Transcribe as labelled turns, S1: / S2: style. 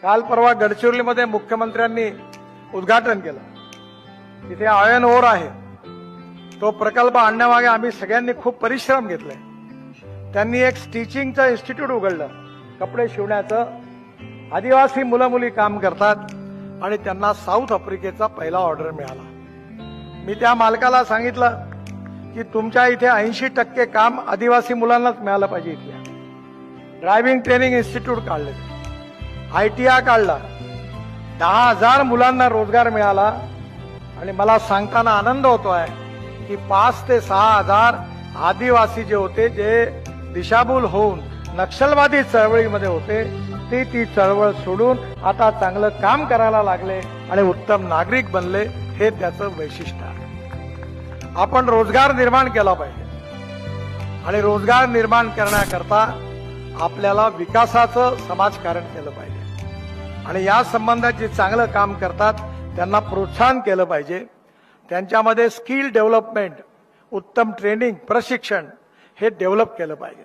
S1: काल परवा गडचिरोलीमध्ये मुख्यमंत्र्यांनी उद्घाटन केलं। तिथे आयर्न ओर आहे, तो प्रकल्प आणण्यामागे आम्ही सगळ्यांनी खूप परिश्रम घेतले। त्यांनी एक स्टिचिंगचं इन्स्टिट्यूट उघडलं, कपडे शिवण्याचं। आदिवासी मुलं मुली काम करतात आणि त्यांना साऊथ आफ्रिकेचा पहिला ऑर्डर मिळाला। मी त्या मालकाला सांगितलं की तुमच्या इथे 80% काम आदिवासी मुलांनाच मिळालं पाहिजे। इथल्या ड्रायव्हिंग ट्रेनिंग इन्स्टिट्यूट काढले, ITI काढला, 10,000 मुलांना रोजगार मिळाला। आणि मला सांगताना आनंद होतोय की 5 ते 6,000 आदिवासी जे होते, जे दिशाभूल होऊन नक्षलवादी चळवळीमध्ये होते, ते ती चळवळ सोडून आता चांगलं काम करायला लागले आणि उत्तम नागरिक बनले। हे त्याचं वैशिष्ट्य आहे। आपण रोजगार निर्माण केला पाहिजे आणि रोजगार निर्माण करण्याकरता आपल्याला विकासाचं समाजकारण केलं पाहिजे आणि या संबंधात जे चांगलं काम करतात त्यांना प्रोत्साहन केलं पाहिजे। त्यांच्यामध्ये स्किल डेव्हलपमेंट, उत्तम ट्रेनिंग, प्रशिक्षण हे डेव्हलप केलं पाहिजे।